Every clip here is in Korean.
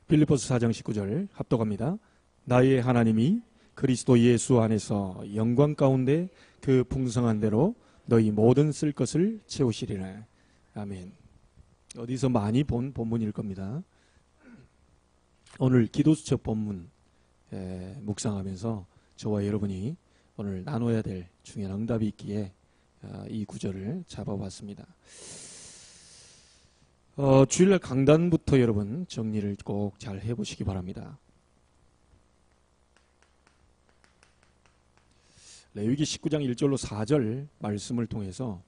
빌립보서 4장 19절 합독합니다. 나의 하나님이 그리스도 예수 안에서 영광 가운데 그 풍성한 대로 너희 모든 쓸 것을 채우시리라. 아멘. 어디서 많이 본 본문일 겁니다. 오늘 기도수첩 본문 묵상하면서 저와 여러분이 오늘 나눠야 될 중요한 응답이 있기에 이 구절을 잡아봤습니다. 주일날 강단부터 여러분 정리를 꼭 잘 해보시기 바랍니다. 레위기 19장 1절로 4절 말씀을 통해서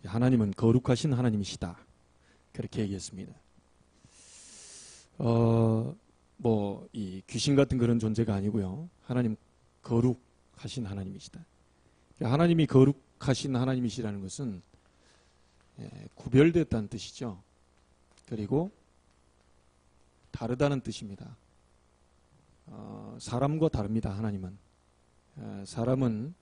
하나님은 거룩하신 하나님이시다, 그렇게 얘기했습니다. 이 귀신 같은 그런 존재가 아니고요, 하나님 거룩하신 하나님이시다. 하나님이 거룩하신 하나님이시라는 것은 구별됐다는 뜻이죠. 그리고 다르다는 뜻입니다. 사람과 다릅니다. 하나님은 사람은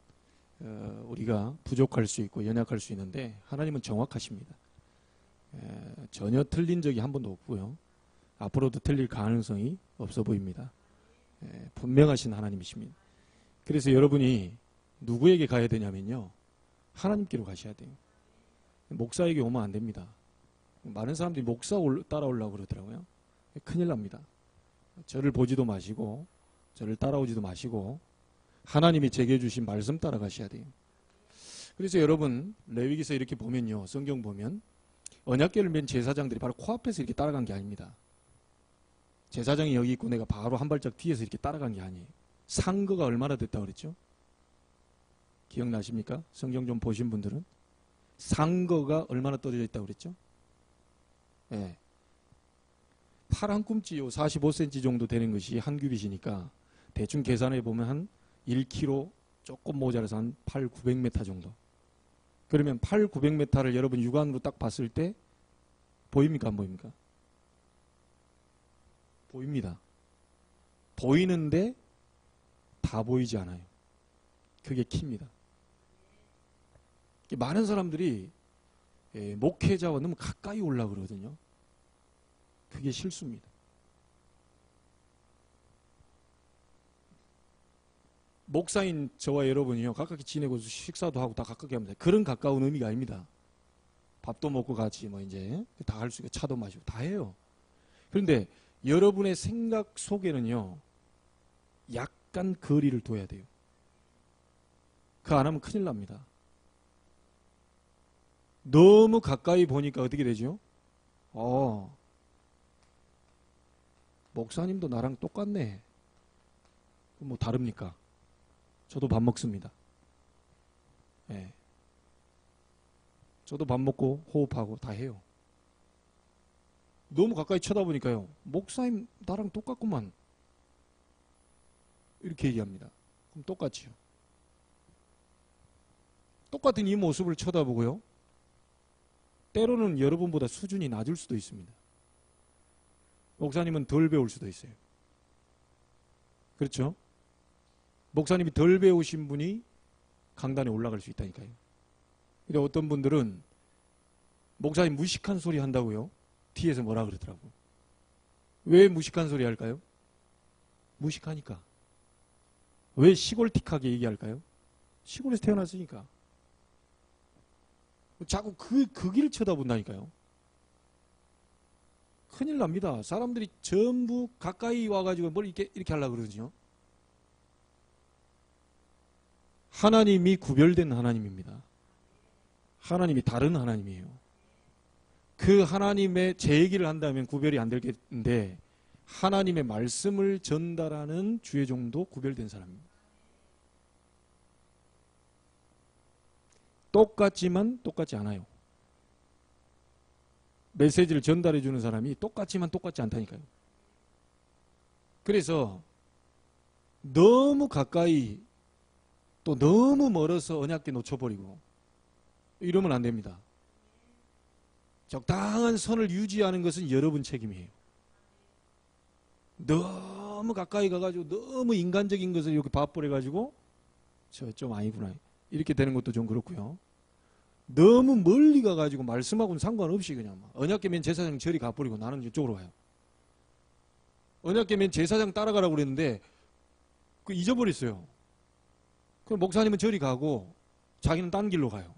우리가 부족할 수 있고 연약할 수 있는데 하나님은 정확하십니다. 전혀 틀린 적이 한 번도 없고요, 앞으로도 틀릴 가능성이 없어 보입니다. 분명하신 하나님이십니다. 그래서 여러분이 누구에게 가야 되냐면요, 하나님께로 가셔야 돼요. 목사에게 오면 안 됩니다. 많은 사람들이 목사 따라오려고 그러더라고요. 큰일 납니다. 저를 보지도 마시고 저를 따라오지도 마시고 하나님이 제게 주신 말씀 따라가셔야 돼요. 그래서 여러분 레위기서 이렇게 보면요, 성경 보면 언약궤를 맨 제사장들이 바로 코앞에서 이렇게 따라간 게 아닙니다. 제사장이 여기 있고 내가 바로 한 발짝 뒤에서 이렇게 따라간 게 아니에요. 상거가 얼마나 됐다고 그랬죠? 기억나십니까? 성경 좀 보신 분들은 상거가 얼마나 떨어져 있다고 그랬죠? 예. 팔 한 꿈치 45cm 정도 되는 것이 한 규빗이니까 대충 계산해 보면 한 1km 조금 모자라서 한 8, 900m 정도. 그러면 8, 900m를 여러분 육안으로 딱 봤을 때 보입니까? 안 보입니까? 보입니다. 보이는데 다 보이지 않아요. 그게 키입니다. 많은 사람들이 목회자와 너무 가까이 오려고 그러거든요. 그게 실수입니다. 목사인 저와 여러분이요, 가깝게 지내고 식사도 하고 다 가깝게 합니다. 그런 가까운 의미가 아닙니다. 밥도 먹고 같이 이제 다 할 수 있고 차도 마시고 다 해요. 그런데 여러분의 생각 속에는요, 약간 거리를 둬야 돼요. 그거 안 하면 큰일 납니다. 너무 가까이 보니까 어떻게 되죠? 목사님도 나랑 똑같네. 뭐 다릅니까? 저도 밥 먹습니다. 예. 저도 밥 먹고 호흡하고 다 해요. 너무 가까이 쳐다보니까요, 목사님 나랑 똑같구만, 이렇게 얘기합니다. 그럼 똑같지요. 똑같은 이 모습을 쳐다보고요, 때로는 여러분보다 수준이 낮을 수도 있습니다. 목사님은 덜 배울 수도 있어요. 그렇죠? 목사님이 덜 배우신 분이 강단에 올라갈 수 있다니까요. 근데 어떤 분들은 목사님 무식한 소리 한다고요, 뒤에서 뭐라 그러더라고요. 왜 무식한 소리 할까요? 무식하니까. 왜 시골틱하게 얘기할까요? 시골에서 태어났으니까. 자꾸 그 길을 쳐다본다니까요. 큰일 납니다. 사람들이 전부 가까이 와가지고 뭘 이렇게 하려고 그러거든요. 하나님이 구별된 하나님입니다. 하나님이 다른 하나님이에요. 그 하나님의 제 얘기를 한다면 구별이 안 되겠는데 하나님의 말씀을 전달하는 주의 종도 구별된 사람입니다. 똑같지만 똑같지 않아요. 메시지를 전달해 주는 사람이 똑같지만 똑같지 않다니까요. 그래서 너무 가까이 또 너무 멀어서 언약궤 놓쳐버리고 이러면 안 됩니다. 적당한 선을 유지하는 것은 여러분 책임이에요. 너무 가까이 가가지고 너무 인간적인 것을 이렇게 밥벌해가지고 저 좀 아니구나 이렇게 되는 것도 좀 그렇고요. 너무 멀리 가가지고 말씀하고는 상관없이 그냥 막 언약궤면 제사장 저리 가버리고 나는 이쪽으로 가요. 언약궤면 제사장 따라가라고 그랬는데 그 잊어버렸어요. 그럼 목사님은 저리 가고 자기는 딴 길로 가요.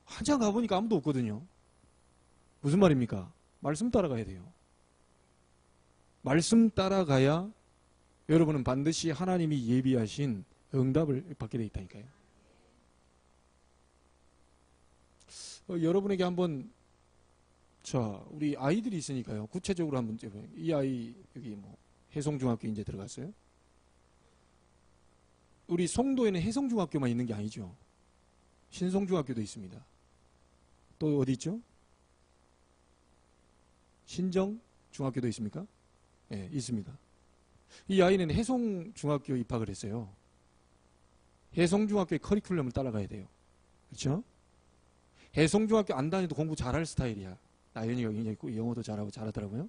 한참 가보니까 아무도 없거든요. 무슨 말입니까? 말씀 따라가야 돼요. 말씀 따라가야 여러분은 반드시 하나님이 예비하신 응답을 받게 돼 있다니까요. 여러분에게 한번 자 우리 아이들이 있으니까요. 구체적으로 한번 이 아이 여기 뭐 해성중학교 이제 들어갔어요. 우리 송도에는 해성중학교만 있는 게 아니죠. 신성중학교도 있습니다. 또 어디 있죠? 신정중학교도 있습니까? 네, 있습니다. 이 아이는 해성중학교 입학을 했어요. 해성중학교의 커리큘럼을 따라가야 돼요. 그렇죠? 해성중학교 안 다녀도 공부 잘할 스타일이야. 나연이가 굉장히 영어도 잘하고 잘하더라고요.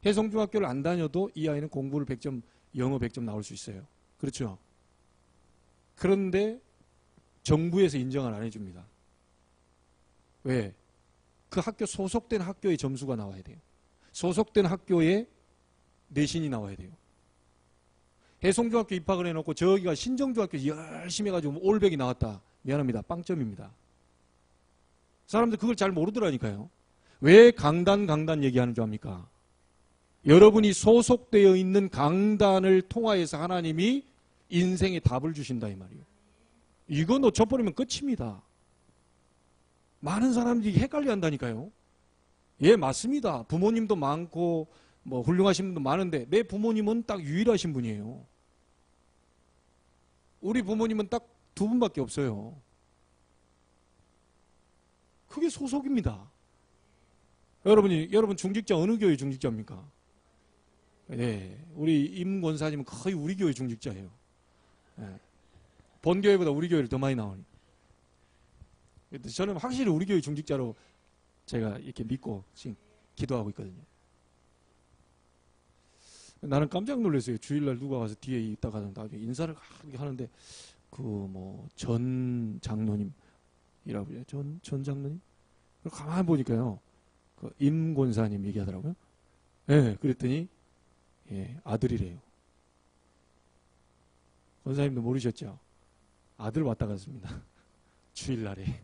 해성중학교를 안 다녀도 이 아이는 공부를 100점, 영어 100점 나올 수 있어요. 그렇죠? 그런데 정부에서 인정을 안 해줍니다. 왜? 그 학교 소속된 학교의 점수가 나와야 돼요. 소속된 학교의 내신이 나와야 돼요. 해성중학교 입학을 해놓고 저기가 신정중학교 열심히 해가지고 올백이 나왔다. 미안합니다. 빵점입니다. 사람들 그걸 잘 모르더라니까요. 왜 강단 얘기하는 줄 압니까? 여러분이 소속되어 있는 강단을 통하여서 하나님이 인생의 답을 주신다 이 말이에요. 이거 놓쳐버리면 끝입니다. 많은 사람들이 헷갈려 한다니까요. 예, 맞습니다. 부모님도 많고 뭐 훌륭하신 분도 많은데 내 부모님은 딱 유일하신 분이에요. 우리 부모님은 딱 두 분밖에 없어요. 그게 소속입니다. 여러분 중직자 어느 교회 중직자입니까? 네, 우리 임 권사님은 거의 우리 교회 중직자예요. 네. 본 교회보다 우리 교회를 더 많이 나오니. 저는 확실히 우리 교회 중직자로 제가 이렇게 믿고 지금 기도하고 있거든요. 나는 깜짝 놀랐어요. 주일날 누가 와서 뒤에 있다가 나중에 인사를 하는데 그 뭐 전 장로님이라고 해요. 전 장로님? 가만히 보니까요. 그 임 권사님 얘기하더라고요. 예, 네, 그랬더니 예, 아들이래요. 권사님도 모르셨죠? 아들 왔다 갔습니다. 주일날에.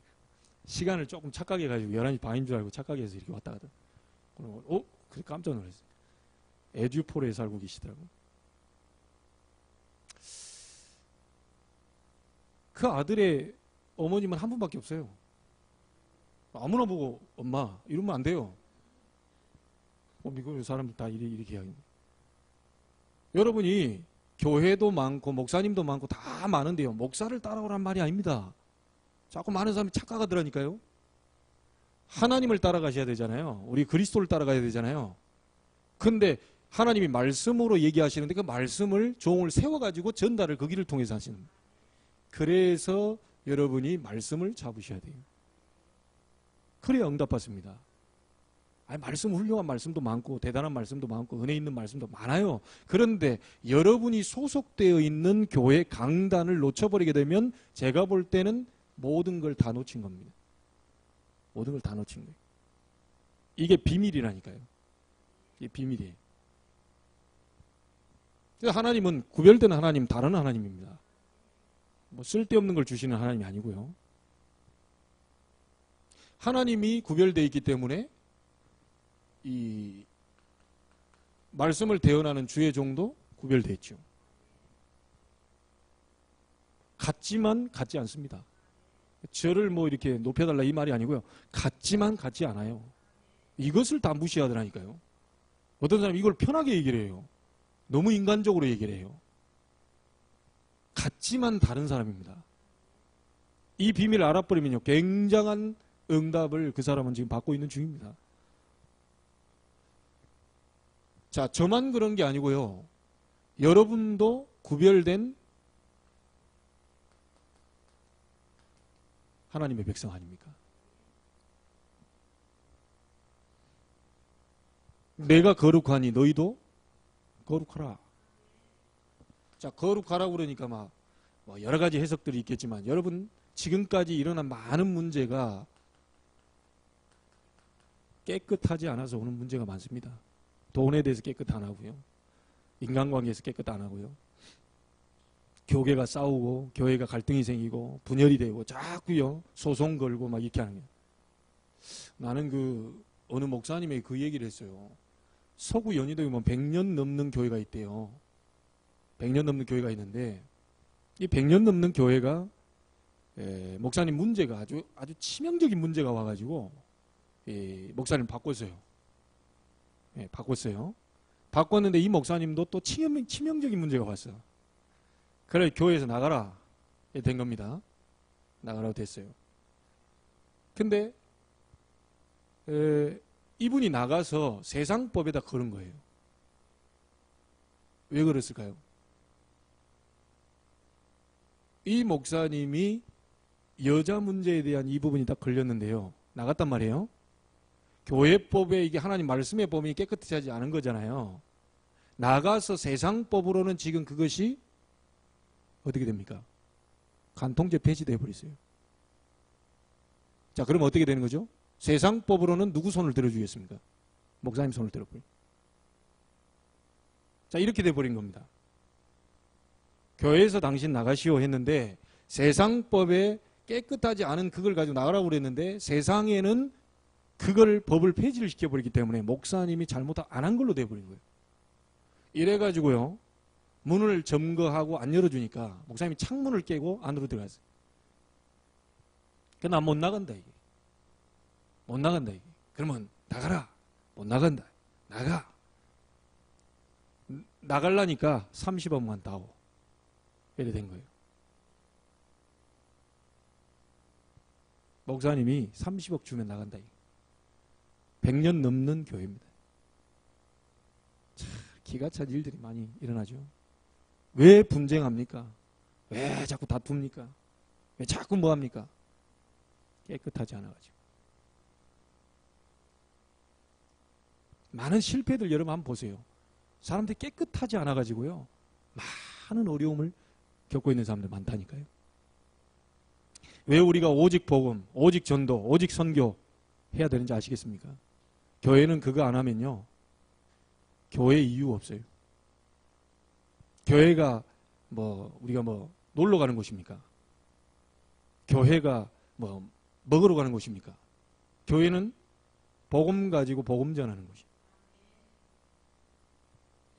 시간을 조금 착각해 가지고 11시 반인 줄 알고 착각해서 이렇게 왔다 가다. 그래 깜짝 놀랐어요. 에듀폴에 살고 계시더라고요. 그 아들의 어머님은 한 분밖에 없어요. 아무나 보고 엄마 이러면 안 돼요. 미국 사람들 다 이렇게 이야기합니다. 여러분이 교회도 많고 목사님도 많고 다 많은데요. 목사를 따라오란 말이 아닙니다. 자꾸 많은 사람이 착각하더라니까요. 하나님을 따라가셔야 되잖아요. 우리 그리스도를 따라가야 되잖아요. 근데 하나님이 말씀으로 얘기하시는데 그 말씀을 종을 세워가지고 전달을 그 길을 통해서 하시는 거예요. 그래서 여러분이 말씀을 잡으셔야 돼요. 그래야 응답받습니다. 말씀 훌륭한 말씀도 많고 대단한 말씀도 많고 은혜 있는 말씀도 많아요. 그런데 여러분이 소속되어 있는 교회 강단을 놓쳐버리게 되면 제가 볼 때는 모든 걸 다 놓친 겁니다. 모든 걸 다 놓친 거예요. 이게 비밀이라니까요. 이게 비밀이에요. 하나님은 구별된 하나님, 다른 하나님입니다. 뭐 쓸데없는 걸 주시는 하나님이 아니고요. 하나님이 구별되어 있기 때문에 이 말씀을 대언하는 주의 종도 구별되어 있죠. 같지만 같지 않습니다. 저를 뭐 이렇게 높여달라 이 말이 아니고요. 같지만 같지 않아요. 이것을 다 무시하더라니까요. 어떤 사람이 이걸 편하게 얘기를 해요. 너무 인간적으로 얘기를 해요. 같지만 다른 사람입니다. 이 비밀을 알아버리면요. 굉장한 응답을 그 사람은 지금 받고 있는 중입니다. 자, 저만 그런 게 아니고요. 여러분도 구별된 하나님의 백성 아닙니까? 내가 거룩하니 너희도 거룩하라. 자, 거룩하라고 그러니까 막 여러 가지 해석들이 있겠지만 여러분 지금까지 일어난 많은 문제가 깨끗하지 않아서 오는 문제가 많습니다. 돈에 대해서 깨끗 안 하고요. 인간관계에서 깨끗 안 하고요. 교계가 싸우고 교회가 갈등이 생기고 분열이 되고 자꾸요 소송 걸고 막 이렇게 하는 거예요. 나는 그 어느 목사님이 그 얘기를 했어요. 서구 연희동에 보면 100년 넘는 교회가 있대요. 100년 넘는 교회가 있는데 이 100년 넘는 교회가 목사님 문제가 아주 치명적인 문제가 와가지고 목사님 바꿨어요. 바꿨어요. 바꿨는데 이 목사님도 또 치명적인 문제가 왔어. 그래 교회에서 나가라 된 겁니다. 나가라고 됐어요. 근데 이분이 나가서 세상법에다 걸은 거예요. 왜 그랬을까요? 이 목사님이 여자 문제에 대한 이 부분이 다 걸렸는데요. 나갔단 말이에요. 교회법에 이게 하나님 말씀에 보면 깨끗하지 않은 거잖아요. 나가서 세상법으로는 지금 그것이 어떻게 됩니까? 간통죄 폐지되어 버렸어요. 자, 그럼 어떻게 되는 거죠? 세상법으로는 누구 손을 들어주겠습니까? 목사님 손을 들어버려요. 자, 이렇게 돼버린 겁니다. 교회에서 당신 나가시오 했는데 세상법에 깨끗하지 않은 그걸 가지고 나가라고 그랬는데 세상에는 그걸 법을 폐지를 시켜버리기 때문에 목사님이 잘못 안 한 걸로 돼버린 거예요. 이래가지고요 문을 점거하고 안 열어주니까 목사님이 창문을 깨고 안으로 들어갔어요. 그나 못 나간다 이게. 못 나간다 이게. 그러면 나가라. 못 나간다. 나가. 나가려니까 30억만 다오. 이래 된 거예요. 목사님이 30억 주면 나간다 이게. 100년 넘는 교회입니다. 참 기가 찬 일들이 많이 일어나죠. 왜 분쟁합니까? 왜 자꾸 다툽니까? 왜 자꾸 뭐합니까? 깨끗하지 않아가지고. 많은 실패들 여러분 한번 보세요. 사람들이 깨끗하지 않아가지고요 많은 어려움을 겪고 있는 사람들 많다니까요. 왜 우리가 오직 복음, 오직 전도, 오직 선교 해야 되는지 아시겠습니까? 교회는 그거 안 하면요 교회 이유 없어요. 교회가 우리가 놀러 가는 곳입니까? 교회가 먹으러 가는 곳입니까? 교회는 복음 가지고 복음 전하는 곳이에요.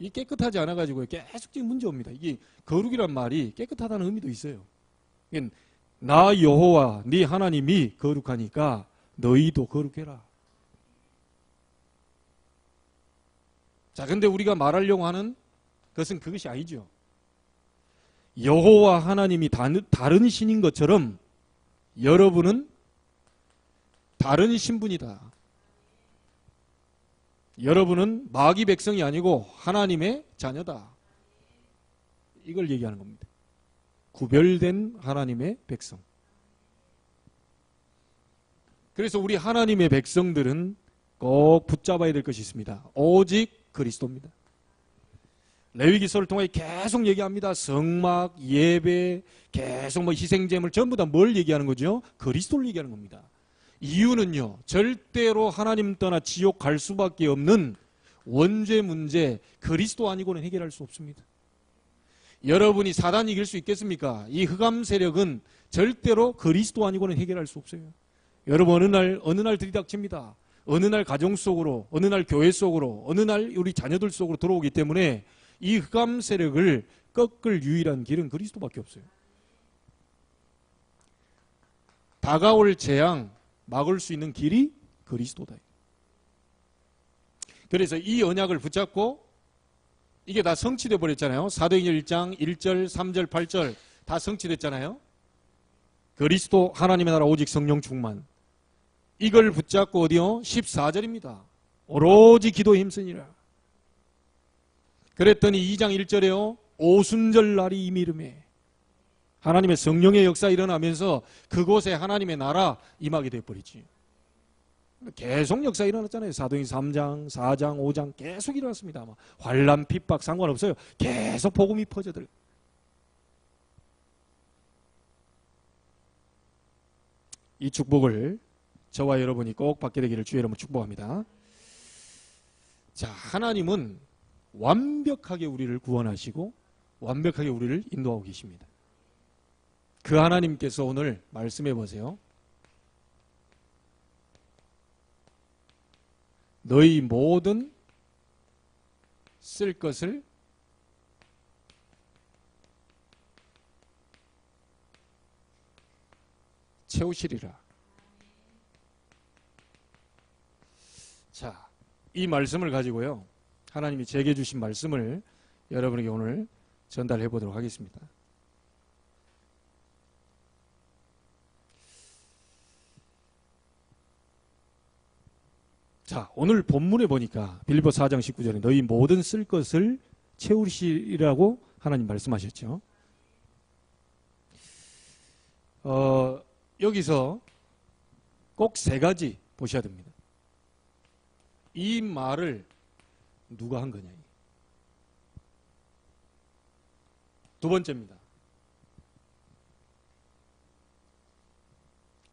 이 깨끗하지 않아가지고 계속적인 문제 옵니다. 이게 거룩이란 말이 깨끗하다는 의미도 있어요. 나 여호와 네 하나님이 거룩하니까 너희도 거룩해라. 자, 근데 우리가 말하려고 하는 것은 그것이 아니죠. 여호와 하나님이 다른 신인 것처럼 여러분은 다른 신분이다. 여러분은 마귀 백성이 아니고 하나님의 자녀다. 이걸 얘기하는 겁니다. 구별된 하나님의 백성. 그래서 우리 하나님의 백성들은 꼭 붙잡아야 될 것이 있습니다. 오직 그리스도입니다. 레위기서를 통해 계속 얘기합니다. 성막, 예배, 계속 희생제물 전부 다 뭘 얘기하는 거죠? 그리스도를 얘기하는 겁니다. 이유는요, 절대로 하나님 떠나 지옥 갈 수밖에 없는 원죄 문제, 그리스도 아니고는 해결할 수 없습니다. 여러분이 사단 이길 수 있겠습니까? 이 흑암 세력은 절대로 그리스도 아니고는 해결할 수 없어요. 여러분 어느 날 들이닥칩니다. 어느 날 가정 속으로, 어느 날 교회 속으로, 어느 날 우리 자녀들 속으로 들어오기 때문에 이 흑암 세력을 꺾을 유일한 길은 그리스도밖에 없어요. 다가올 재앙 막을 수 있는 길이 그리스도다. 그래서 이 언약을 붙잡고 이게 다 성취돼 버렸잖아요. 사도행전 1장 1절, 3절, 8절 다 성취됐잖아요. 그리스도 하나님의 나라 오직 성령 충만. 이걸 붙잡고 어디요? 14절입니다. 오로지 기도에 힘쓰니라. 그랬더니 2장 1절에요. 오순절 날이 이미 이르매. 하나님의 성령의 역사 일어나면서 그곳에 하나님의 나라 임하게 돼버리지. 계속 역사 일어났잖아요. 사도행전 3장, 4장, 5장 계속 일어났습니다. 환난, 핍박 상관없어요. 계속 복음이 퍼져들. 이 축복을 저와 여러분이 꼭 받게 되기를 주의 이름으로 축복합니다. 자, 하나님은 완벽하게 우리를 구원하시고 완벽하게 우리를 인도하고 계십니다. 그 하나님께서 오늘 말씀해 보세요. 너희 모든 쓸 것을 채우시리라. 자, 이 말씀을 가지고요, 하나님이 제게 주신 말씀을 여러분에게 오늘 전달해 보도록 하겠습니다. 자, 오늘 본문에 보니까 빌립보 4장 19절에 너희 모든 쓸 것을 채우시리라고 하나님 말씀하셨죠. 여기서 꼭 세 가지 보셔야 됩니다. 이 말을 누가 한 거냐. 두 번째입니다.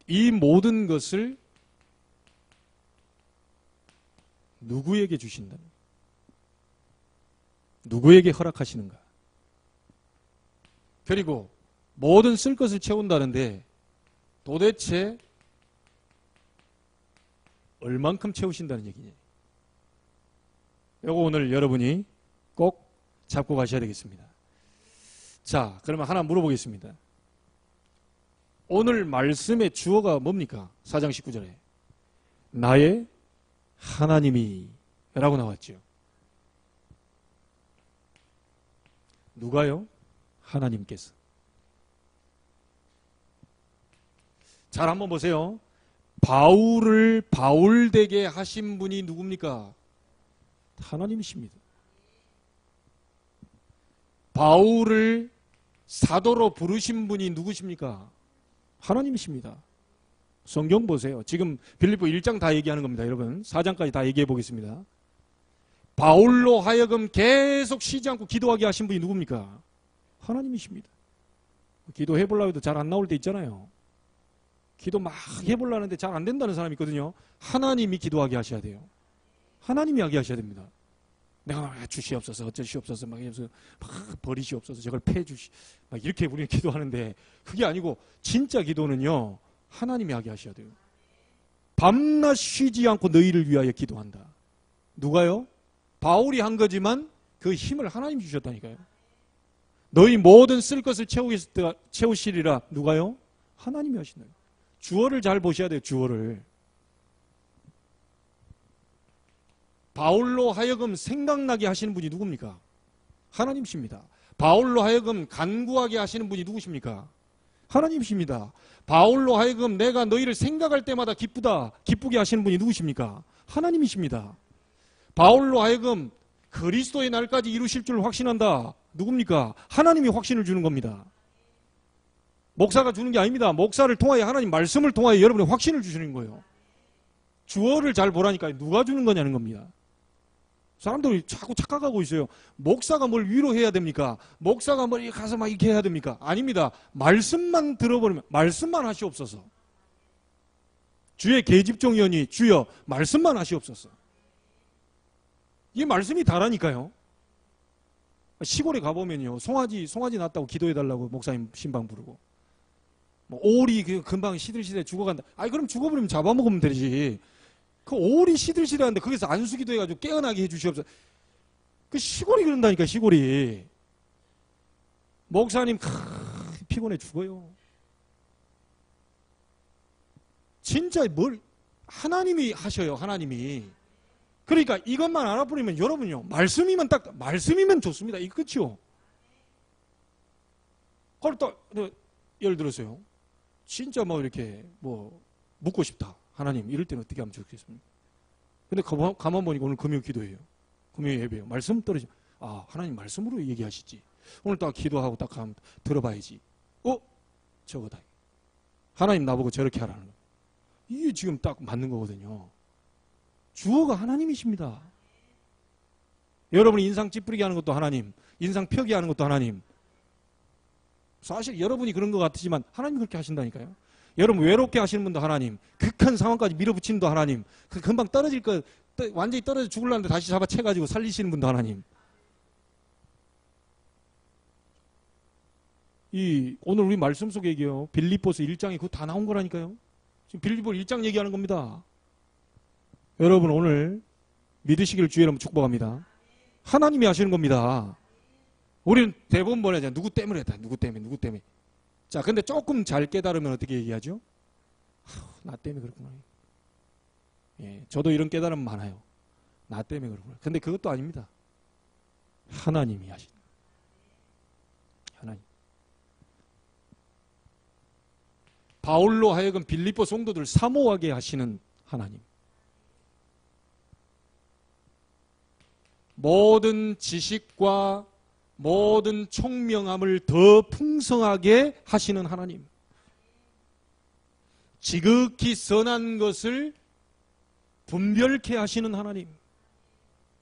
이 모든 것을 누구에게 주신다? 누구에게 허락하시는가? 그리고 모든 쓸 것을 채운다는데 도대체 얼만큼 채우신다는 얘기냐? 이거 오늘 여러분이 꼭 잡고 가셔야 되겠습니다. 자, 그러면 하나 물어보겠습니다. 오늘 말씀의 주어가 뭡니까? 4장 19절에 나의 하나님이 라고 나왔죠. 누가요? 하나님께서. 잘 한번 보세요. 바울을 바울되게 하신 분이 누굽니까? 하나님이십니다. 바울을 사도로 부르신 분이 누구십니까? 하나님이십니다. 성경 보세요. 지금 빌립보 1장 다 얘기하는 겁니다. 여러분 4장까지 다 얘기해 보겠습니다. 바울로 하여금 계속 쉬지 않고 기도하게 하신 분이 누굽니까? 하나님이십니다. 기도해 보려고 해도 잘 안 나올 때 있잖아요. 기도 막 해보려는데 잘 안 된다는 사람이 있거든요. 하나님이 기도하게 하셔야 돼요. 하나님이 하게 하셔야 됩니다. 내가 주시옵소서 어쩌시옵소서 막 버리시옵소서 저걸 패주시 막 이렇게 우리는 기도하는데 그게 아니고 진짜 기도는요 하나님이 하게 하셔야 돼요. 밤낮 쉬지 않고 너희를 위하여 기도한다. 누가요? 바울이 한 거지만 그 힘을 하나님이 주셨다니까요. 너희 모든 쓸 것을 채우시리라. 누가요? 하나님이 하신다. 주어를 잘 보셔야 돼요. 주어를. 바울로 하여금 생각나게 하시는 분이 누굽니까? 하나님이십니다. 바울로 하여금 간구하게 하시는 분이 누구십니까? 하나님이십니다. 바울로 하여금 내가 너희를 생각할 때마다 기쁘게 하시는 분이 누구십니까? 하나님이십니다. 바울로 하여금 그리스도의 날까지 이루실 줄 확신한다. 누굽니까? 하나님이 확신을 주는 겁니다. 목사가 주는 게 아닙니다. 목사를 통하여 하나님 말씀을 통하여 여러분의 확신을 주시는 거예요. 주어를 잘 보라니까 누가 주는 거냐는 겁니다. 사람들이 자꾸 착각하고 있어요. 목사가 뭘 위로해야 됩니까? 목사가 뭘 가서 막 이렇게 해야 됩니까? 아닙니다. 말씀만 들어버리면 말씀만 하시옵소서. 주의 계집종이오니 주여 말씀만 하시옵소서. 이 말씀이 다라니까요. 시골에 가보면요 송아지 낳았다고 기도해달라고 목사님 신방 부르고 뭐 오리 금방 시들시들 죽어간다. 아니 그럼 죽어버리면 잡아먹으면 되지. 그 오리 시들시들하는데 거기서 안수기도 해가지고 깨어나게 해주시옵소서. 그 시골이 그런다니까. 시골이 목사님 피곤해 죽어요. 진짜 뭘 하나님이 하셔요. 하나님이. 그러니까 이것만 알아버리면 여러분요 말씀이면 좋습니다. 이거 끝이요. 그걸 또 예를 들어서요 진짜 뭐 이렇게 뭐 묻고 싶다 하나님 이럴 때는 어떻게 하면 좋겠습니까? 근데 가만 보니까 오늘 금요 기도예요. 금요 예배예요. 말씀 떨어져. 아 하나님 말씀으로 얘기하시지. 오늘 딱 기도하고 딱 가면 들어봐야지. 저거다. 하나님 나보고 저렇게 하라는 거. 이게 지금 딱 맞는 거거든요. 주어가 하나님이십니다. 여러분이 인상 찌푸리게 하는 것도 하나님, 인상 펴게 하는 것도 하나님. 사실 여러분이 그런 것 같지만 하나님이 그렇게 하신다니까요. 여러분 외롭게 하시는 분도 하나님, 극한 상황까지 밀어붙이는 분도 하나님, 금방 떨어질 거 완전히 떨어져 죽으려는데 다시 잡아채가지고 살리시는 분도 하나님. 오늘 우리 말씀 속에 얘기해요. 빌립보서 1장에 그거 다 나온 거라니까요. 지금 빌립보 1장 얘기하는 겁니다. 여러분 오늘 믿으시기를 주의 이름으로 축복합니다. 하나님이 하시는 겁니다. 우리는 대부분 뭐냐, 누구 때문에 했다. 누구 때문에. 자, 근데 조금 잘 깨달으면 어떻게 얘기하죠? 나 때문에 그렇구나. 예, 저도 이런 깨달음 많아요. 나 때문에 그렇구나. 근데 그것도 아닙니다. 하나님이 하신. 하나님. 바울로 하여금 빌립보 성도들 사모하게 하시는 하나님. 모든 지식과 모든 총명함을 더 풍성하게 하시는 하나님. 지극히 선한 것을 분별케 하시는 하나님.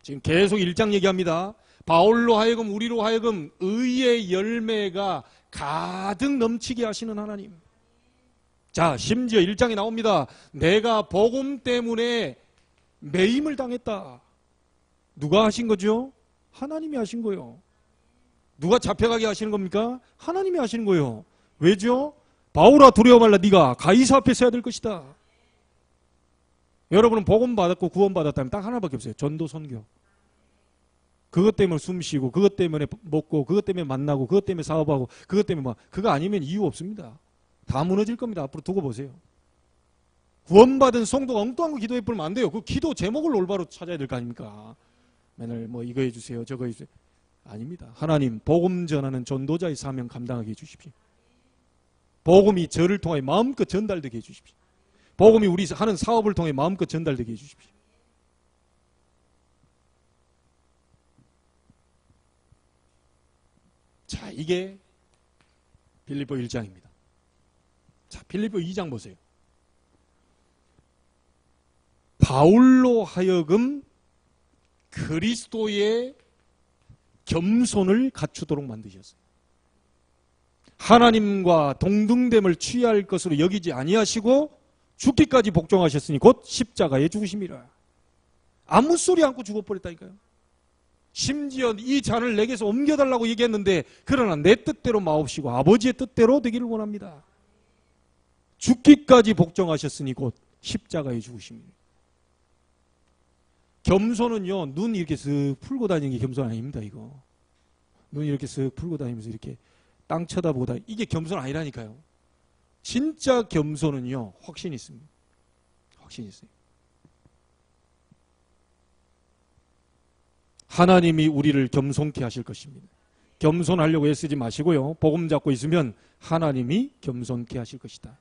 지금 계속 1장 얘기합니다. 바울로 하여금 우리로 하여금 의의 열매가 가득 넘치게 하시는 하나님. 자, 심지어 1장에 나옵니다. 내가 복음 때문에 매임을 당했다. 누가 하신 거죠? 하나님이 하신 거예요. 누가 잡혀가게 하시는 겁니까? 하나님이 하시는 거예요. 왜죠? 바울아 두려워 말라, 네가 가이사 앞에 서야 될 것이다. 여러분은 복음 받았고 구원 받았다면 딱 하나밖에 없어요. 전도 선교. 그것 때문에 숨쉬고, 그것 때문에 먹고, 그것 때문에 만나고, 그것 때문에 사업하고, 그것 때문에 그거 아니면 이유 없습니다. 다 무너질 겁니다. 앞으로 두고 보세요. 구원받은 성도가 엉뚱한 거 기도해 보면 안 돼요. 그 기도 제목을 올바로 찾아야 될 거 아닙니까? 맨날 뭐 이거 해주세요, 저거 해주세요. 아닙니다. 하나님, 복음 전하는 전도자의 사명 감당하게 해주십시오. 복음이 저를 통해 마음껏 전달되게 해주십시오. 복음이 우리 하는 사업을 통해 마음껏 전달되게 해주십시오. 자, 이게 빌립보 1장입니다. 자, 빌립보 2장 보세요. 바울로 하여금 그리스도의 겸손을 갖추도록 만드셨어요. 하나님과 동등됨을 취할 것으로 여기지 아니하시고 죽기까지 복종하셨으니 곧 십자가에 죽으심이라. 아무 소리 않고 죽어버렸다니까요. 심지어 이 잔을 내게서 옮겨달라고 얘기했는데 그러나 내 뜻대로 마옵시고 아버지의 뜻대로 되기를 원합니다. 죽기까지 복종하셨으니 곧 십자가에 죽으심이라. 겸손은요, 눈 이렇게 쓱 풀고 다니는 게 겸손 아닙니다, 이거. 눈 이렇게 쓱 풀고 다니면서 이렇게 땅 쳐다보고 다니는, 이게 겸손 아니라니까요. 진짜 겸손은요, 확신이 있습니다. 확신이 있어요. 하나님이 우리를 겸손케 하실 것입니다. 겸손하려고 애쓰지 마시고요. 복음 잡고 있으면 하나님이 겸손케 하실 것이다.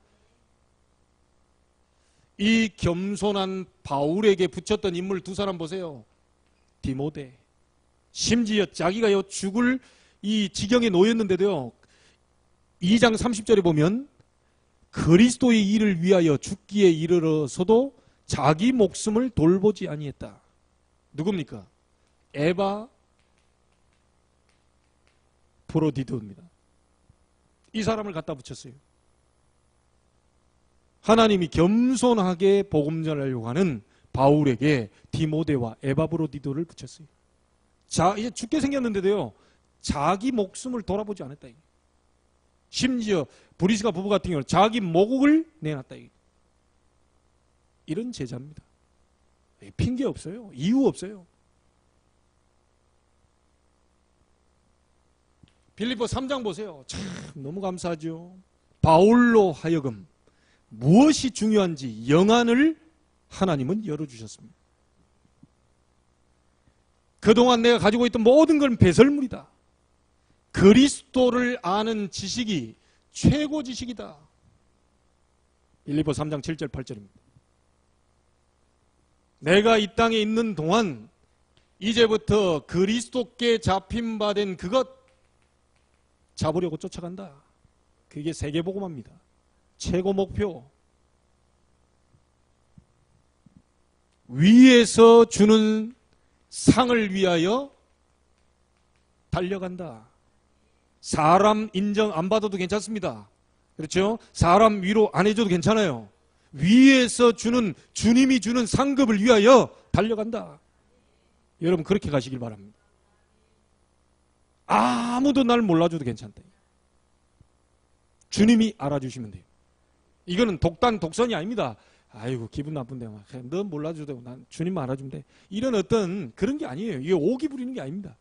이 겸손한 바울에게 붙였던 인물 두 사람 보세요. 디모데. 심지어 자기가요 죽을 이 지경에 놓였는데도요 2장 30절에 보면 그리스도의 일을 위하여 죽기에 이르러서도 자기 목숨을 돌보지 아니했다. 누굽니까? 에바 프로디도입니다. 이 사람을 갖다 붙였어요. 하나님이 겸손하게 복음 전하려고 하는 바울에게 디모데와 에바브로디도를 붙였어요. 자, 이제 죽게 생겼는데도요, 자기 목숨을 돌아보지 않았다. 심지어 브리스가 부부 같은 경우는 자기 모국을 내놨다. 이런 제자입니다. 핑계 없어요. 이유 없어요. 빌립보 3장 보세요. 참 너무 감사하죠. 바울로 하여금 무엇이 중요한지 영안을 하나님은 열어주셨습니다. 그동안 내가 가지고 있던 모든 건 배설물이다. 그리스도를 아는 지식이 최고 지식이다. 빌립보 3장 7절 8절입니다. 내가 이 땅에 있는 동안 이제부터 그리스도께 잡힌 바 된 그것 잡으려고 쫓아간다. 그게 세계복음화입니다. 최고 목표. 위에서 주는 상을 위하여 달려간다. 사람 인정 안 받아도 괜찮습니다. 그렇죠? 사람 위로 안 해줘도 괜찮아요. 위에서 주는, 주님이 주는 상급을 위하여 달려간다. 여러분 그렇게 가시길 바랍니다. 아무도 날 몰라줘도 괜찮다. 주님이 알아주시면 돼요. 이거는 독선이 아닙니다. 아이고 기분 나쁜데 너 몰라줘도 되고 난 주님만 알아주면 돼. 이런 어떤 그런 게 아니에요. 이게 오기 부리는 게 아닙니다.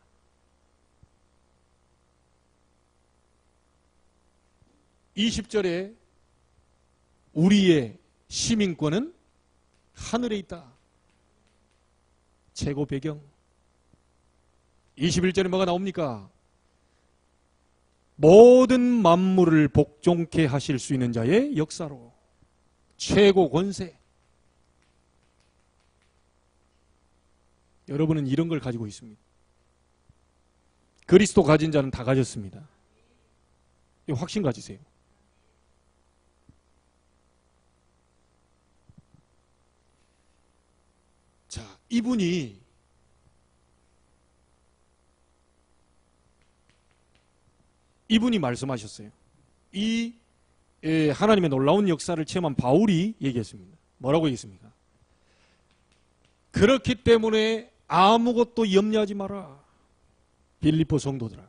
20절에 우리의 시민권은 하늘에 있다. 최고 배경. 21절에 뭐가 나옵니까? 모든 만물을 복종케 하실 수 있는 자의 역사로. 최고 권세. 여러분은 이런 걸 가지고 있습니다. 그리스도 가진 자는 다 가졌습니다. 이 확신 가지세요. 자, 이분이 말씀하셨어요. 이 하나님의 놀라운 역사를 체험한 바울이 얘기했습니다. 뭐라고 얘기했습니까? 그렇기 때문에 아무것도 염려하지 마라. 빌립보 성도들아.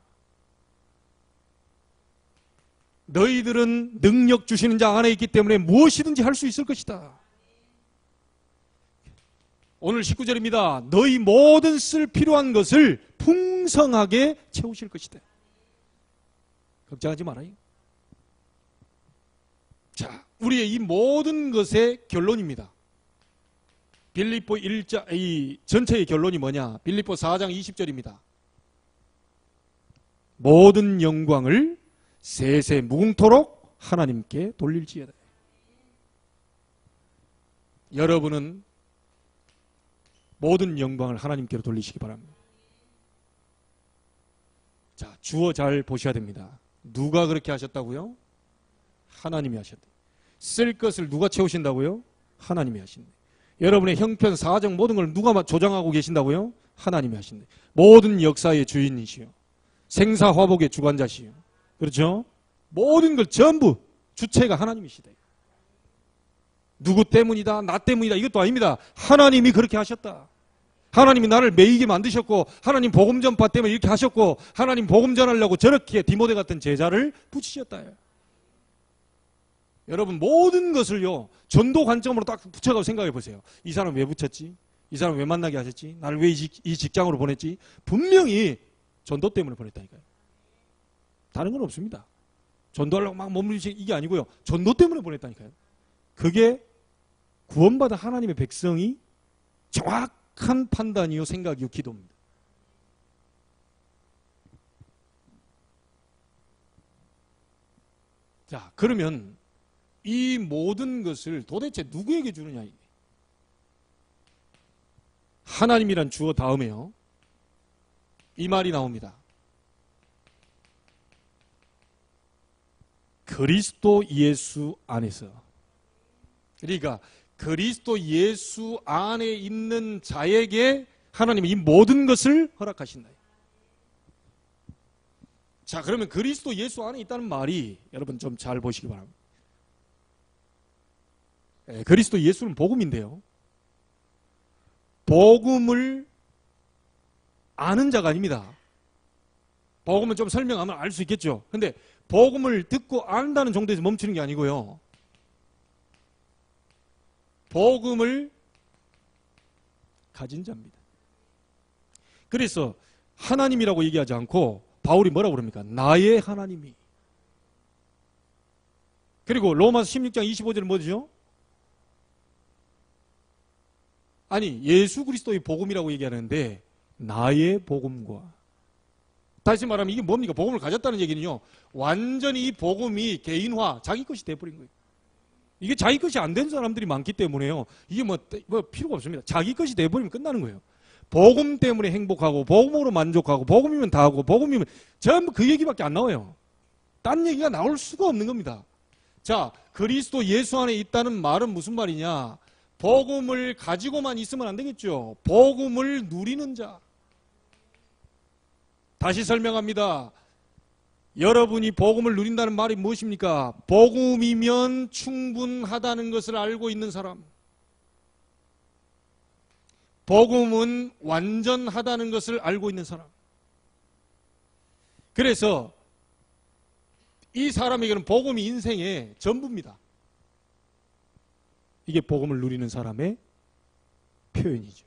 너희들은 능력 주시는 자 안에 있기 때문에 무엇이든지 할 수 있을 것이다. 오늘 19절입니다. 너희 모든 쓸 필요한 것을 풍성하게 채우실 것이다. 걱정하지 말아요. 자, 우리의 이 모든 것의 결론입니다. 빌립보 1장, 이 전체의 결론이 뭐냐? 빌립보 4장 20절입니다. 모든 영광을 세세 무궁토록 하나님께 돌릴지어다. 여러분은 모든 영광을 하나님께로 돌리시기 바랍니다. 자, 주어 잘 보셔야 됩니다. 누가 그렇게 하셨다고요? 하나님이 하셨대. 쓸 것을 누가 채우신다고요? 하나님이 하신대. 여러분의 형편, 사정 모든 걸 누가 조장하고 계신다고요? 하나님이 하신대. 모든 역사의 주인이시요. 생사화복의 주관자시요. 그렇죠? 모든 걸 전부 주체가 하나님이시다. 누구 때문이다, 나 때문이다 이것도 아닙니다. 하나님이 그렇게 하셨다. 하나님이 나를 매이게 만드셨고 하나님 복음 전파 때문에 이렇게 하셨고 하나님 복음 전하려고 저렇게 디모데 같은 제자를 붙이셨다. 여러분 모든 것을요 전도 관점으로 딱 붙여가고 생각해 보세요. 이 사람 왜 붙였지? 이 사람 왜 만나게 하셨지? 나를 왜 이 직장으로 보냈지? 분명히 전도 때문에 보냈다니까요. 다른 건 없습니다. 전도하려고 막 몸부림치 이게 아니고요. 전도 때문에 보냈다니까요. 그게 구원받은 하나님의 백성이 정확한 판단이요 생각이요 기도입니다. 자, 그러면 이 모든 것을 도대체 누구에게 주느냐? 하나님이란 주어 다음에요. 이 말이 나옵니다. 그리스도 예수 안에서. 그러니까 그리스도 예수 안에 있는 자에게 하나님이 이 모든 것을 허락하신다. 자, 그러면 그리스도 예수 안에 있다는 말이 여러분 좀 잘 보시기 바랍니다. 그리스도 예수는 복음인데요. 복음을 아는 자가 아닙니다. 복음은 좀 설명하면 알 수 있겠죠. 근데 복음을 듣고 안다는 정도에서 멈추는 게 아니고요. 복음을 가진 자입니다. 그래서 하나님이라고 얘기하지 않고 바울이 뭐라고 그럽니까? 나의 하나님이. 그리고 로마서 16장 25절은 뭐죠? 아니 예수 그리스도의 복음이라고 얘기하는데 나의 복음과 다시 말하면 이게 뭡니까? 복음을 가졌다는 얘기는요 완전히 이 복음이 개인화 자기 것이 돼버린 거예요. 이게 자기 것이 안 된 사람들이 많기 때문에요 이게 뭐 필요가 없습니다. 자기 것이 돼버리면 끝나는 거예요. 복음 때문에 행복하고 복음으로 만족하고 복음이면 다 하고 복음이면 전부 그 얘기밖에 안 나와요. 딴 얘기가 나올 수가 없는 겁니다. 자, 그리스도 예수 안에 있다는 말은 무슨 말이냐? 복음을 가지고만 있으면 안 되겠죠. 복음을 누리는 자. 다시 설명합니다. 여러분이 복음을 누린다는 말이 무엇입니까? 복음이면 충분하다는 것을 알고 있는 사람. 복음은 완전하다는 것을 알고 있는 사람. 그래서 이 사람에게는 복음이 인생의 전부입니다. 이게 복음을 누리는 사람의 표현이죠.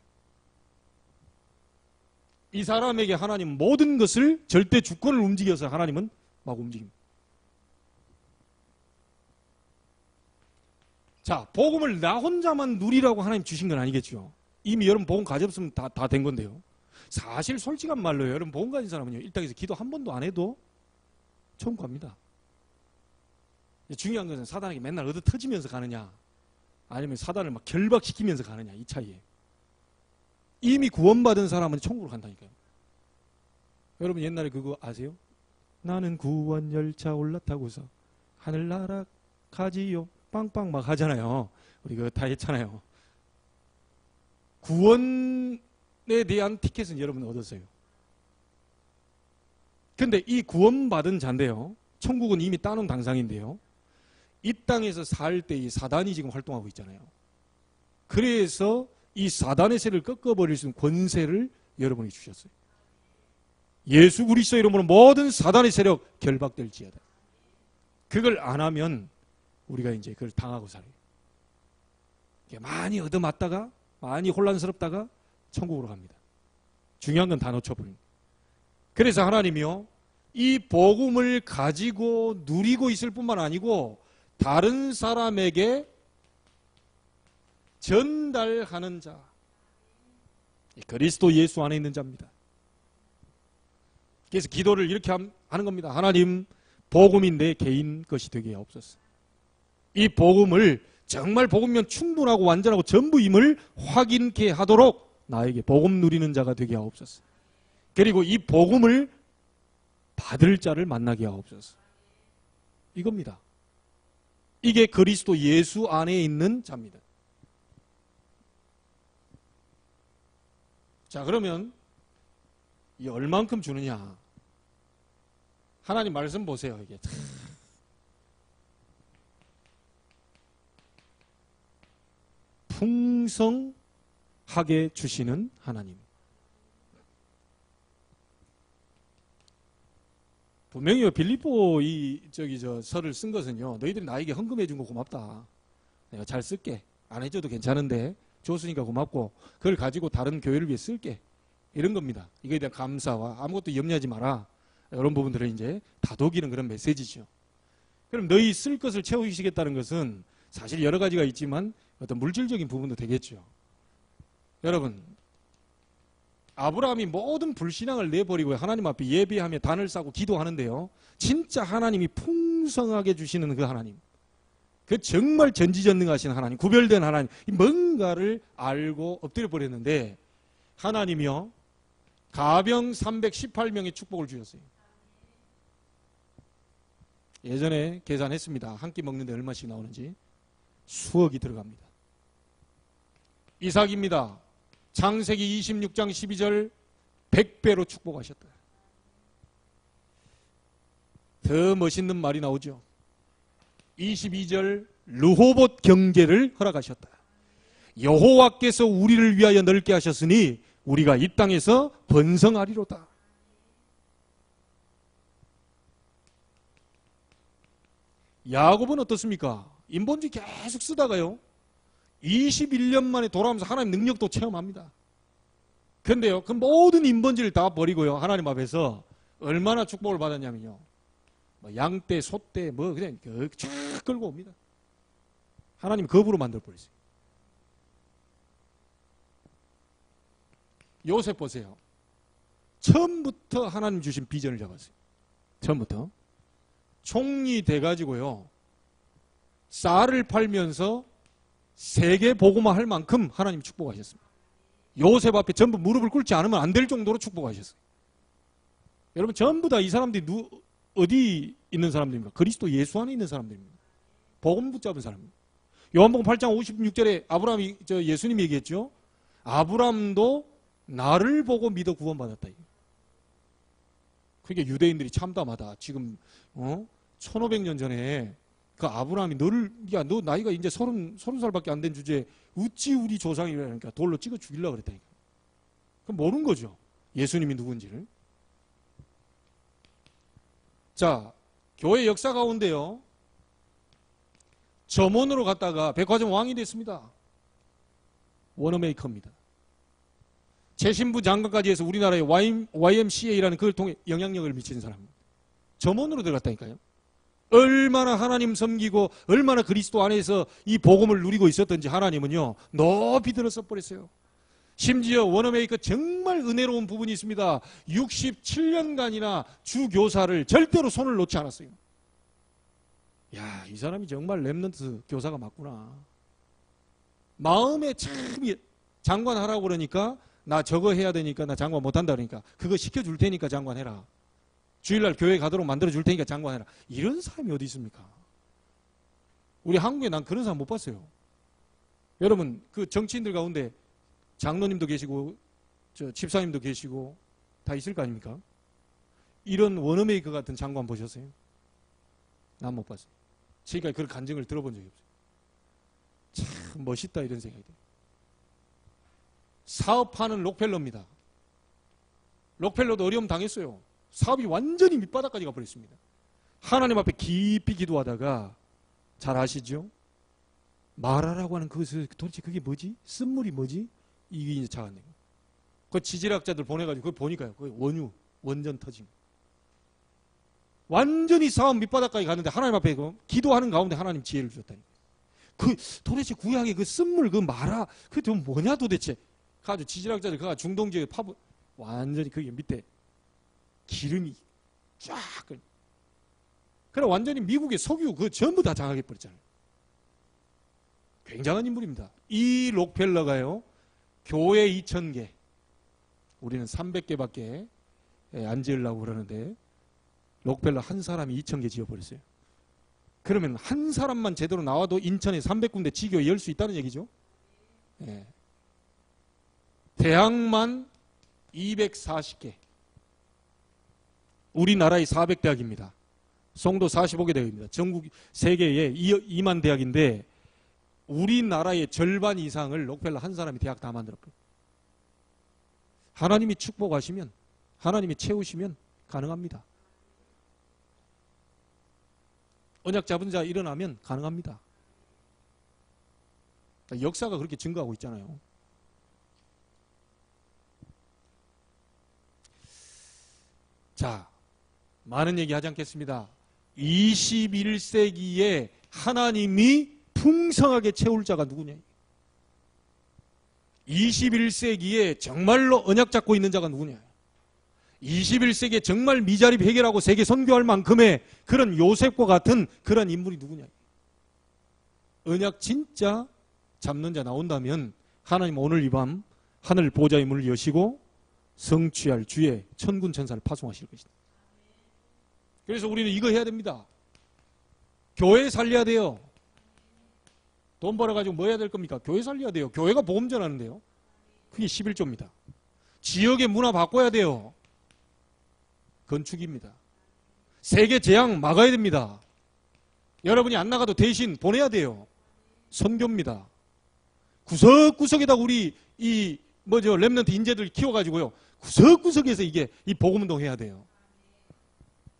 이 사람에게 하나님은 모든 것을 절대 주권을 움직여서 하나님은 막 움직입니다. 자, 복음을 나 혼자만 누리라고 하나님 주신 건 아니겠죠. 이미 여러분 복음 가졌으면 다 된 건데요. 사실 솔직한 말로요. 여러분 복음 가진 사람은요. 이 땅에서 기도 한 번도 안 해도 천국 갑니다. 중요한 것은 사단에게 맨날 얻어 터지면서 가느냐 아니면 사단을 막 결박시키면서 가느냐 이 차이에. 이미 구원받은 사람은 천국으로 간다니까요. 여러분 옛날에 그거 아세요? 나는 구원 열차 올라타고서 하늘나라 가지요 빵빵 막 하잖아요. 우리 그거 다 했잖아요. 구원에 대한 티켓은 여러분 얻었어요. 근데 이 구원받은 자인데요. 천국은 이미 따놓은 당상인데요. 이 땅에서 살 때 이 사단이 지금 활동하고 있잖아요. 그래서 이 사단의 세를 꺾어버릴 수 있는 권세를 여러분이 주셨어요. 예수 그리스도 이름으로 모든 사단의 세력 결박될지어다. 그걸 안 하면 우리가 이제 그걸 당하고 살아요. 많이 얻어맞다가 많이 혼란스럽다가 천국으로 갑니다. 중요한 건 다 놓쳐버립니다. 그래서 하나님이요 이 복음을 가지고 누리고 있을 뿐만 아니고 다른 사람에게 전달하는 자, 그리스도 예수 안에 있는 자입니다. 그래서 기도를 이렇게 하는 겁니다. 하나님, 복음이 내 개인 것이 되게 하옵소서. 이 복음을 정말 복음이면 충분하고 완전하고 전부임을 확인케 하도록 나에게 복음 누리는 자가 되게 하옵소서. 그리고 이 복음을 받을 자를 만나게 하옵소서. 이겁니다. 이게 그리스도 예수 안에 있는 자입니다. 자, 그러면 이 얼만큼 주느냐? 하나님 말씀 보세요. 이게 풍성하게 주시는 하나님. 분명히 빌립보 설을 쓴 것은요. 너희들이 나에게 헌금해 준 거 고맙다. 내가 잘 쓸게. 안 해줘도 괜찮은데 줬으니까 고맙고 그걸 가지고 다른 교회를 위해 쓸게. 이런 겁니다. 이거에 대한 감사와 아무것도 염려하지 마라. 이런 부분들을 이제 다독이는 그런 메시지죠. 그럼 너희 쓸 것을 채우시겠다는 것은 사실 여러 가지가 있지만 어떤 물질적인 부분도 되겠죠. 여러분, 아브라함이 모든 불신앙을 내버리고 하나님 앞에 예배하며 단을 싸고 기도하는데요. 진짜 하나님이 풍성하게 주시는 그 하나님. 그 정말 전지전능하신 하나님, 구별된 하나님, 뭔가를 알고 엎드려 버렸는데 하나님이요. 가병 318명의 축복을 주셨어요. 예전에 계산했습니다. 한 끼 먹는데 얼마씩 나오는지. 수억이 들어갑니다. 이삭입니다. 창세기 26장 12절 100배로 축복하셨다. 더 멋있는 말이 나오죠. 22절 르호봇 경제를 허락하셨다. 여호와께서 우리를 위하여 넓게 하셨으니 우리가 이 땅에서 번성하리로다. 야곱은 어떻습니까? 인본주의 계속 쓰다가요 21년 만에 돌아오면서 하나님 능력도 체험합니다. 그런데요 그 모든 인본주의를 다 버리고요 하나님 앞에서 얼마나 축복을 받았냐면요 뭐 양떼, 소떼 뭐 그냥 쫙 끌고 옵니다. 하나님 겁으로 만들어버렸어요. 요셉 보세요. 처음부터 하나님 주신 비전을 잡았어요. 처음부터 총리 돼가지고요 쌀을 팔면서 세계 복음화 할 만큼 하나님 축복하셨습니다. 요셉 앞에 전부 무릎을 꿇지 않으면 안 될 정도로 축복하셨어요. 여러분 전부 다 이 사람들이 어디 있는 사람들입니까? 그리스도 예수 안에 있는 사람들입니다. 복음 붙잡은 사람입니다. 요한복음 8장 56절에 아브라함이 예수님이 얘기했죠. 아브라함도 나를 보고 믿어 구원받았다. 그러니까 유대인들이 참담하다. 지금 1500년 전에 그 아브라함이 너 나이가 이제 30살밖에 안 된 주제에 어찌 우리 조상이라니까 돌로 찍어 죽이려고 그랬다니까. 그럼 모르는 거죠. 예수님이 누군지를. 자, 교회 역사 가운데요. 점원으로 갔다가 백화점 왕이 됐습니다. 워너메이커입니다. 재신부 장관까지 해서 우리나라의 YMCA라는 그걸 통해 영향력을 미치는 사람입니다. 점원으로 들어갔다니까요. 얼마나 하나님 섬기고 얼마나 그리스도 안에서 이 복음을 누리고 있었던지 하나님은요 높이 들어서 버렸어요. 심지어 워너메이커 정말 은혜로운 부분이 있습니다. 67년간이나 주교사를 절대로 손을 놓지 않았어요. 야, 이 사람이 정말 렘넌트 교사가 맞구나. 마음에 참 장관 하라고 그러니까 나 저거 해야 되니까 나 장관 못한다 그러니까 그거 시켜줄 테니까 장관해라. 주일날 교회 가도록 만들어줄 테니까 장관해라. 이런 사람이 어디 있습니까? 우리 한국에 난 그런 사람 못 봤어요. 여러분 그 정치인들 가운데 장로님도 계시고 집사님도 계시고 다 있을 거 아닙니까? 이런 워너메이커 같은 장관 보셨어요? 난 못 봤어요. 지금까지 그런 간증을 들어본 적이 없어요. 참 멋있다 이런 생각이 돼요. 사업하는 록펠러입니다. 록펠러도 어려움 당했어요. 사업이 완전히 밑바닥까지 가버렸습니다. 하나님 앞에 깊이 기도하다가 잘 아시죠? 말하라고 하는 그것을 도대체 그게 뭐지? 쓴물이 뭐지? 이게 이제 자아내요. 그 지질학자들 보내가지고 그걸 보니까요. 그 원전 터진. 완전히 사업 밑바닥까지 갔는데 하나님 앞에 기도하는 가운데 하나님 지혜를 주셨다니. 그 도대체 구약의 그 쓴물 그 마라 그게 좀 뭐냐 도대체. 가지고 지질학자들 그가 중동 지역에 파부 완전히 거기 밑에 기름이 쫙. 그래 완전히 미국의 석유 그 전부 다 장악해 버렸잖아요. 굉장한 인물입니다. 이 록펠러가요. 교회 2000개 우리는 300개밖에 안 지으려고 그러는데 록펠러 한 사람이 2000개 지어버렸어요. 그러면 한 사람만 제대로 나와도 인천에 300군데 지교회 열 수 있다는 얘기죠. 예. 대학만 240개. 우리나라의 400대학입니다. 송도 45개 대학입니다. 전국 세계에 2만 대학인데 우리나라의 절반 이상을 록펠러 한 사람이 대학 다 만들었거든요. 하나님이 축복하시면 하나님이 채우시면 가능합니다. 언약 잡은 자 일어나면 가능합니다. 역사가 그렇게 증거하고 있잖아요. 자, 많은 얘기 하지 않겠습니다. 21세기에 하나님이 풍성하게 채울 자가 누구냐? 21세기에 정말로 언약 잡고 있는 자가 누구냐? 21세기에 정말 미자립 해결하고 세계 선교할 만큼의 그런 요셉과 같은 그런 인물이 누구냐? 언약 진짜 잡는 자 나온다면 하나님 오늘 이 밤 하늘 보좌의 문을 여시고 성취할 주의 천군 천사를 파송하실 것이다. 그래서 우리는 이거 해야 됩니다. 교회 살려야 돼요. 돈 벌어가지고 뭐 해야 될 겁니까? 교회 살려야 돼요. 교회가 복음 전하는데요. 그게 11조입니다. 지역의 문화 바꿔야 돼요. 건축입니다. 세계 재앙 막아야 됩니다. 여러분이 안 나가도 대신 보내야 돼요. 선교입니다. 구석구석에다 우리 렘넌트 인재들 키워가지고요. 구석구석에서 이 복음운동 해야 돼요.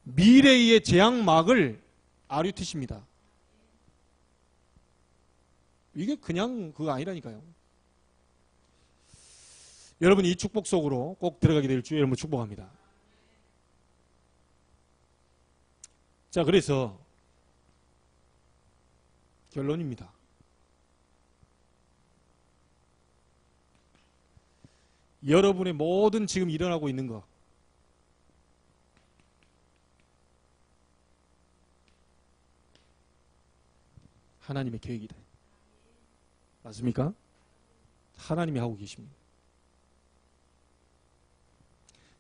미래의 재앙 막을 RUTC입니다. 이게 그냥 그거 아니라니까요. 여러분이 이 축복 속으로 꼭 들어가게 될 주 여러분 축복합니다. 자, 그래서 결론입니다. 여러분의 모든 지금 일어나고 있는 거 하나님의 계획이다. 맞습니까? 하나님이 하고 계십니다.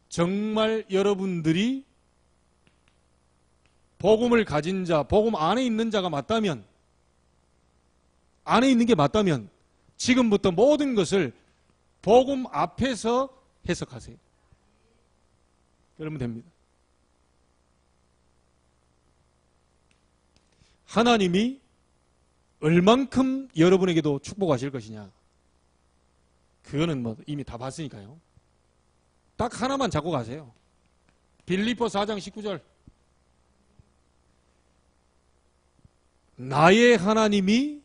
정말 여러분들이 복음을 가진 자, 복음 안에 있는 자가 맞다면, 안에 있는 게 맞다면 지금부터 모든 것을 복음 앞에서 해석하세요. 그러면 됩니다. 하나님이 얼만큼 여러분에게도 축복하실 것이냐? 그거는 뭐 이미 다 봤으니까요. 딱 하나만 잡고 가세요. 빌립보 4장 19절. 나의 하나님이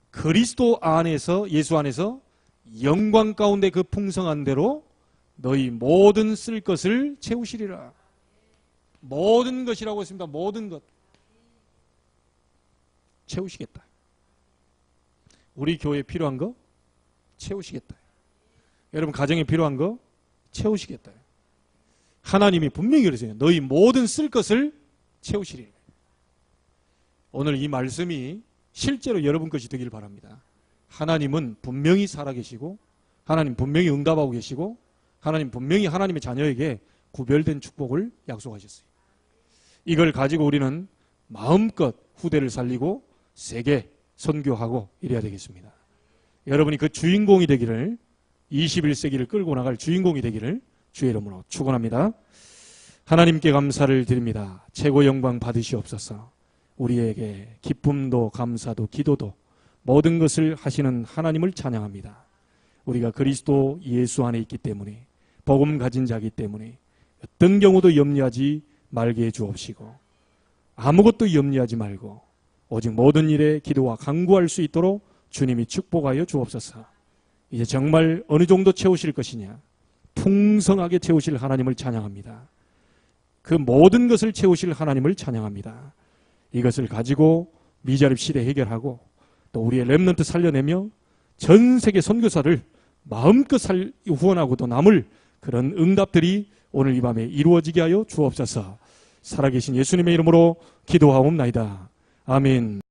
그리스도 안에서, 예수 안에서 영광 가운데 그 풍성한 대로 너희 모든 쓸 것을 채우시리라. 모든 것이라고 했습니다. 모든 것. 채우시겠다. 우리 교회에 필요한 거 채우시겠다. 여러분 가정에 필요한 거 채우시겠다. 하나님이 분명히 그러세요. 너희 모든 쓸 것을 채우시리라. 오늘 이 말씀이 실제로 여러분 것이 되길 바랍니다. 하나님은 분명히 살아계시고, 하나님 분명히 응답하고 계시고, 하나님 분명히 하나님의 자녀에게 구별된 축복을 약속하셨어요. 이걸 가지고 우리는 마음껏 후대를 살리고 세계 선교하고 이래야 되겠습니다. 여러분이 그 주인공이 되기를, 21세기를 끌고 나갈 주인공이 되기를 주의 이름으로 축원합니다. 하나님께 감사를 드립니다. 최고 영광 받으시옵소서. 우리에게 기쁨도 감사도 기도도 모든 것을 하시는 하나님을 찬양합니다. 우리가 그리스도 예수 안에 있기 때문에, 복음 가진 자이기 때문에 어떤 경우도 염려하지 말게 해 주옵시고, 아무것도 염려하지 말고 오직 모든 일에 기도와 간구할 수 있도록 주님이 축복하여 주옵소서. 이제 정말 어느 정도 채우실 것이냐? 풍성하게 채우실 하나님을 찬양합니다. 그 모든 것을 채우실 하나님을 찬양합니다. 이것을 가지고 미자립 시대 해결하고 또 우리의 렘넌트 살려내며 전 세계 선교사를 마음껏 후원하고 또 남을 그런 응답들이 오늘 이 밤에 이루어지게 하여 주옵소서. 살아계신 예수님의 이름으로 기도하옵나이다. 아멘.